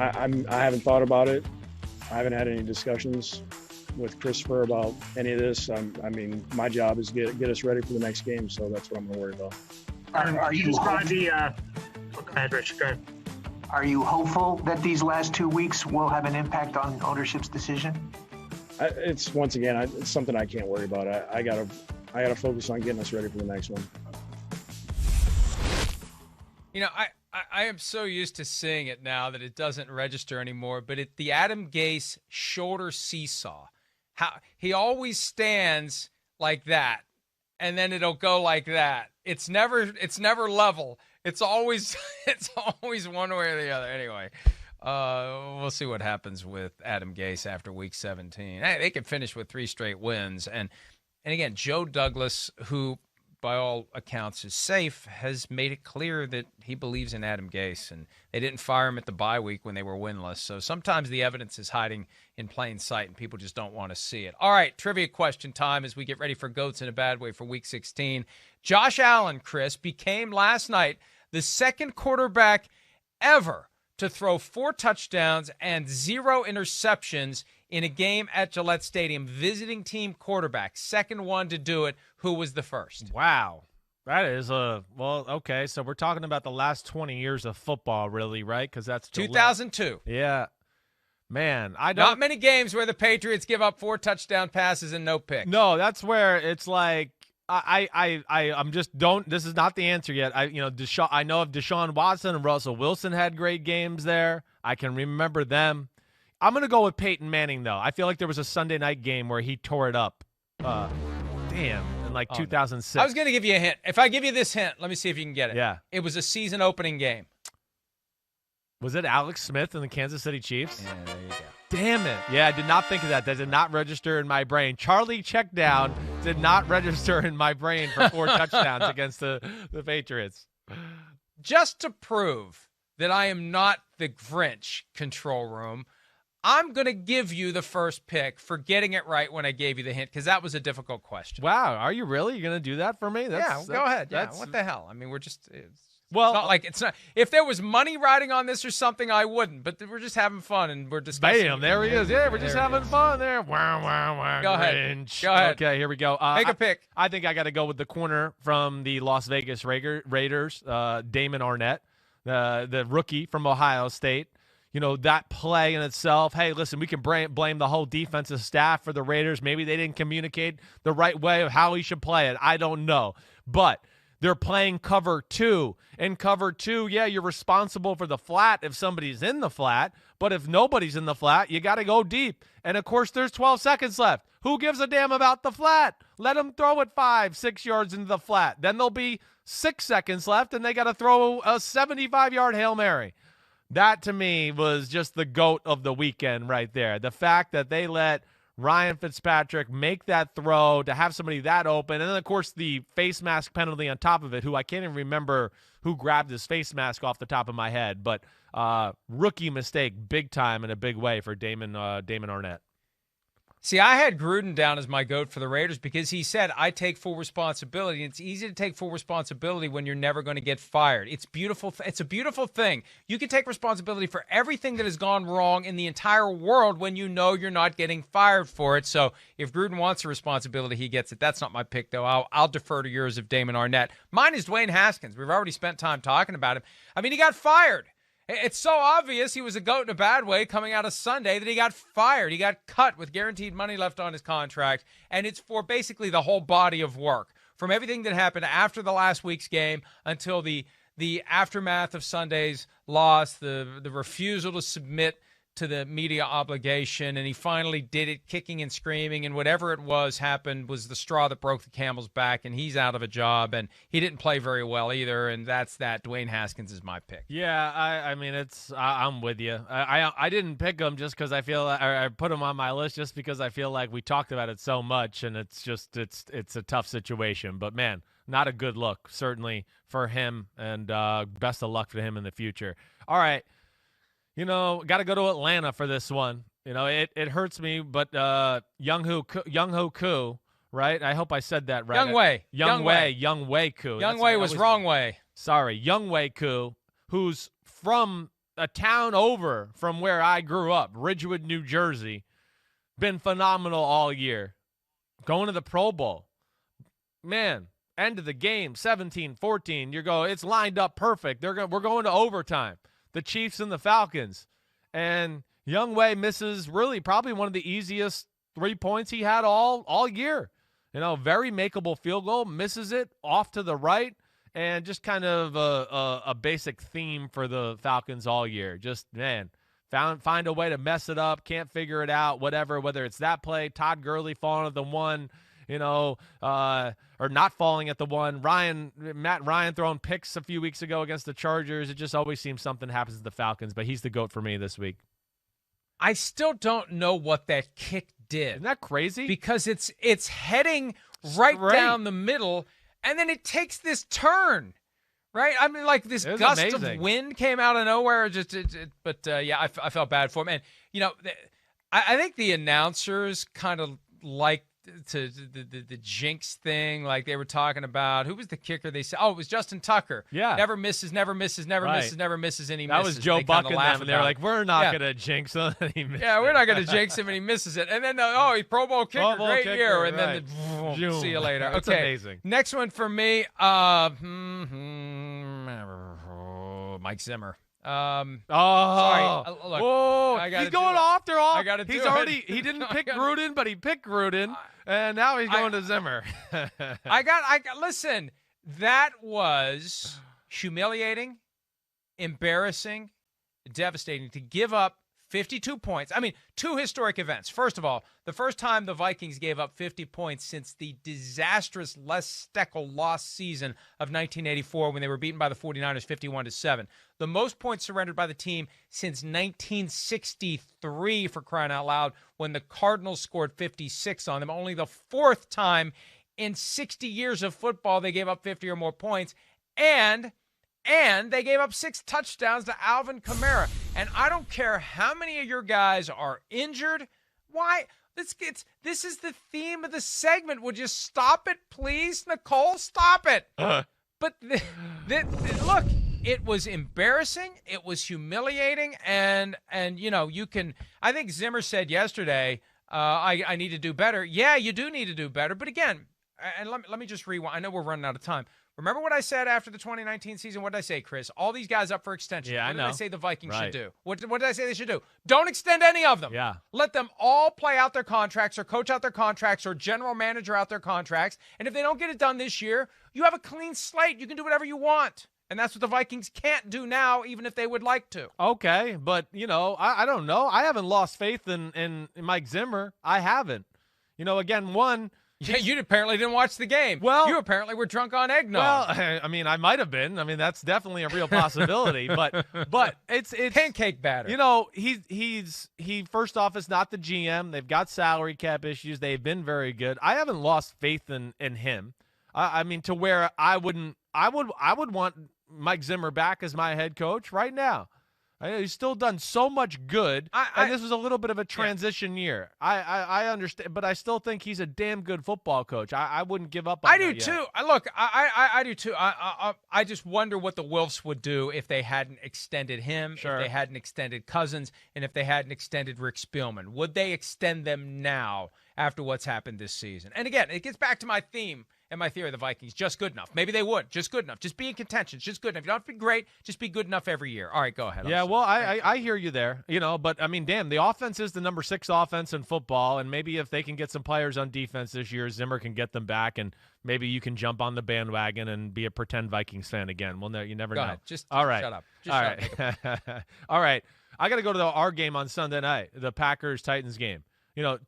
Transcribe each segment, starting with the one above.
I haven't thought about it. I haven't had any discussions with Christopher about any of this. I mean, my job is get us ready for the next game, so that's what I'm going to worry about. Are you describe the? Go ahead, Rich. Go ahead. Are you hopeful that these last 2 weeks will have an impact on ownership's decision? It's once again, it's something I can't worry about. I gotta focus on getting us ready for the next one. You know, I am so used to seeing it now that it doesn't register anymore. But the Adam Gase shoulder seesaw, how he always stands like that, and then it'll go like that. It's never level. It's always one way or the other. Anyway, we'll see what happens with Adam Gase after Week 17. Hey, they could finish with 3 straight wins, and again, Joe Douglas, who by all accounts is safe, has made it clear that he believes in Adam Gase, and they didn't fire him at the bye week when they were winless. So sometimes the evidence is hiding in plain sight, and people just don't want to see it. All right, trivia question time as we get ready for Goats in a Bad Way for Week 16. Josh Allen, Chris, became last night the second quarterback ever to throw 4 touchdowns and 0 interceptions in a game at Gillette Stadium. Visiting team quarterback, second one to do it. Who was the first? Wow. That is okay, so we're talking about the last 20 years of football, really, right? Because that's 2002. Yeah. Man, Not many games where the Patriots give up 4 touchdown passes and no picks. No, that's where it's like I'm just don't. This is not the answer yet. I know of Deshaun Watson and Russell Wilson had great games there. I can remember them. I'm gonna go with Peyton Manning though. I feel like there was a Sunday night game where he tore it up. In 2006. I was gonna give you a hint. If I give you this hint, let me see if you can get it. Yeah. It was a season opening game. Was it Alex Smith and the Kansas City Chiefs? Yeah, there you go. Damn it. Yeah, I did not think of that. That did not register in my brain. Charlie Checkdown did not register in my brain for 4 touchdowns against the Patriots. Just to prove that I am not the Grinch, control room, I'm going to give you the first pick for getting it right when I gave you the hint, because that was a difficult question. Wow, are you really? You're going to do that for me? Go ahead. Yeah, what the hell? I mean, Well, it's not. If there was money riding on this or something, I wouldn't. But we're just having fun and we're discussing. Bam! There he is. Yeah, we're just having fun there. Wow, wow, wow. Go ahead. Okay, here we go. Make a pick. I think I got to go with the corner from the Las Vegas Raiders, Damon Arnette, the rookie from Ohio State. You know, that play in itself. Hey, listen, we can blame the whole defensive staff for the Raiders. Maybe they didn't communicate the right way of how he should play it. I don't know, but they're playing cover 2. In cover 2, yeah, you're responsible for the flat if somebody's in the flat. But if nobody's in the flat, you got to go deep. And, of course, there's 12 seconds left. Who gives a damn about the flat? Let them throw it 5-6 yards into the flat. Then there'll be 6 seconds left, and they got to throw a 75-yard Hail Mary. That, to me, was just the GOAT of the weekend right there. The fact that they let Ryan Fitzpatrick make that throw, to have somebody that open, and then, of course, the face mask penalty on top of it, who I can't even remember who grabbed his face mask off the top of my head, but rookie mistake big time in a big way for Damon Arnette. See, I had Gruden down as my GOAT for the Raiders because he said, I take full responsibility. It's easy to take full responsibility when you're never going to get fired. It's beautiful. It's a beautiful thing. You can take responsibility for everything that has gone wrong in the entire world when you know you're not getting fired for it. So if Gruden wants a responsibility, he gets it. That's not my pick, though. I'll defer to yours of Damon Arnette. Mine is Dwayne Haskins. We've already spent time talking about him. I mean, he got fired. It's so obvious he was a GOAT in a bad way coming out of Sunday that he got fired. He got cut with guaranteed money left on his contract, and it's for basically the whole body of work, from everything that happened after the last week's game until the aftermath of Sunday's loss, the refusal to submit to the media obligation, and he finally did it, kicking and screaming, and whatever it was happened was the straw that broke the camel's back, and he's out of a job, and he didn't play very well either, and that's that. Dwayne Haskins is my pick. Yeah, I mean, I'm with you. I didn't pick him just because I feel I put him on my list just because I feel like we talked about it so much, and it's a tough situation. But man, not a good look certainly for him, and best of luck for him in the future. All right. You know, got to go to Atlanta for this one. You know, it hurts me, but Younghoe Koo, right? I hope I said that right. Younghoe Koo. Younghoe was wrong way. Sorry, Younghoe Koo, who's from a town over from where I grew up, Ridgewood, New Jersey, been phenomenal all year. Going to the Pro Bowl. Man, end of the game, 17-14. It's lined up perfect. We're going to overtime. The Chiefs and the Falcons. And Younghoe misses really probably one of the easiest 3 points he had all year. Very makeable field goal, misses it off to the right, and just kind of a basic theme for the Falcons all year. Just, man, find a way to mess it up, can't figure it out, whether it's that play, Todd Gurley falling at the one, or not falling at the one. Matt Ryan throwing picks a few weeks ago against the Chargers. It just always seems something happens to the Falcons, but he's the GOAT for me this week. I still don't know what that kick did. Isn't that crazy? Because it's heading right down the middle, and then it takes this turn, right? I mean, like this gust of wind came out of nowhere. I felt bad for him. And, I think the announcers kind of like the jinx thing, like they were talking about. Who was the kicker? They said, it was Justin Tucker. Yeah. Never misses, never misses, never misses, never misses, and he that misses. was Joe Buck and them, and they were like, we're not going to jinx him. Yeah, we're not going to jinx him, and he misses it. And then, he's Pro Bowl kicker, great year. And then, see you later. That's okay, amazing. Next one for me, Mike Zimmer. Sorry. Look, whoa! He's going off. They're off. I got to do it. He didn't pick Gruden, but he picked Gruden, and now he's going to Zimmer. Listen, that was humiliating, embarrassing, devastating to give up 52 points. I mean, two historic events. First of all, the first time the Vikings gave up 50 points since the disastrous Les Steckel lost season of 1984 when they were beaten by the 49ers 51-7. The most points surrendered by the team since 1963, for crying out loud, when the Cardinals scored 56 on them. Only the fourth time in 60 years of football they gave up 50 or more points. And they gave up 6 touchdowns to Alvin Kamara. And I don't care how many of your guys are injured. Why? This is the theme of the segment. Would you stop it, please? Nicole, stop it. But look, it was embarrassing. It was humiliating. And you can – I think Zimmer said yesterday, I need to do better. Yeah, you do need to do better. But again, and let me just rewind. I know we're running out of time. Remember what I said after the 2019 season? What did I say, Chris? All these guys up for extension. Yeah, what did I say the Vikings should do? What did I say they should do? Don't extend any of them. Yeah. Let them all play out their contracts or coach out their contracts or general manager out their contracts. And if they don't get it done this year, you have a clean slate. You can do whatever you want. And that's what the Vikings can't do now, even if they would like to. Okay, but, I don't know. I haven't lost faith in Mike Zimmer. I haven't. Again, one – yeah, you apparently didn't watch the game. Well, you apparently were drunk on eggnog. Well, I mean, I might have been. I mean, that's definitely a real possibility. but it's pancake batter. He first off is not the GM. They've got salary cap issues. They've been very good. I haven't lost faith in him. I mean, to where I would want Mike Zimmer back as my head coach right now. He's still done so much good, and this was a little bit of a transition year. I understand, but I still think he's a damn good football coach. I wouldn't give up on I do too. I do too. I just wonder what the Wilfs would do if they hadn't extended him, if they hadn't extended Cousins, and if they hadn't extended Rick Spielman. Would they extend them now after what's happened this season? And again, it gets back to my theme and my theory of the Vikings, just good enough. Maybe they would, just good enough. Just be in contention, just good enough. You don't have to be great, just be good enough every year. All right, go ahead. Yeah, well, I hear you there, but I mean, damn, the offense is the number 6 offense in football, and maybe if they can get some players on defense this year, Zimmer can get them back, and maybe you can jump on the bandwagon and be a pretend Vikings fan again. Well, no, you never know. Ahead. Just all right. Shut up. All right. All right. I got to go to our game on Sunday night, the Packers-Titans game.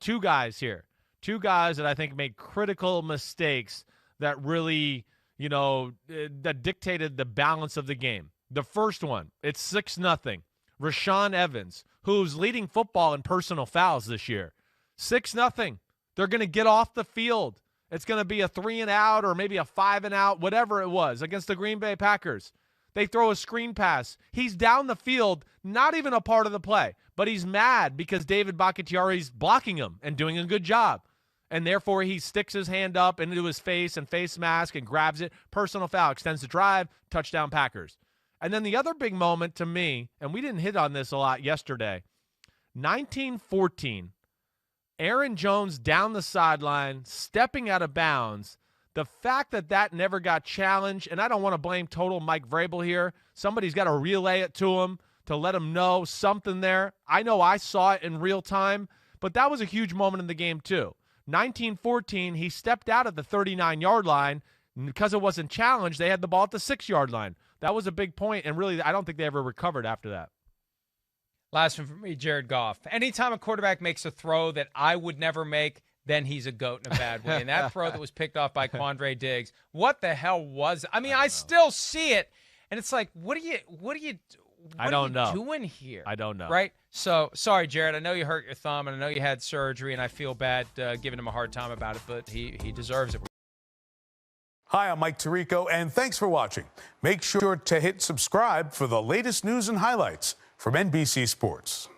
Two guys here. Two guys that I think made critical mistakes that really, that dictated the balance of the game. The first one, it's 6-0. Rashaan Evans, who's leading football in personal fouls this year. 6-0. They're going to get off the field. It's going to be a 3-and-out or maybe a 5-and-out, whatever it was, against the Green Bay Packers. They throw a screen pass. He's down the field, not even a part of the play, but he's mad because David Bakhtiari's blocking him and doing a good job. And therefore, he sticks his hand up into his face and face mask and grabs it. Personal foul, extends the drive, touchdown Packers. And then the other big moment to me, and we didn't hit on this a lot yesterday, 1914, Aaron Jones down the sideline, stepping out of bounds. The fact that that never got challenged, and I don't want to blame total Mike Vrabel here. Somebody's got to relay it to him to let him know something there. I know I saw it in real time, but that was a huge moment in the game too. 1914, he stepped out at the 39-yard line. Because it wasn't challenged, they had the ball at the 6-yard line. That was a big point, and really, I don't think they ever recovered after that. Last one for me, Jared Goff. Anytime a quarterback makes a throw that I would never make, then he's a GOAT in a bad way. And that throw that was picked off by Quandre Diggs, what the hell was it? I mean, I still see it, and it's like, what are you doing here? I don't know. Right? So, sorry, Jared. I know you hurt your thumb, and I know you had surgery, and I feel bad giving him a hard time about it, but he deserves it. Hi, I'm Mike Tirico, and thanks for watching. Make sure to hit subscribe for the latest news and highlights from NBC Sports.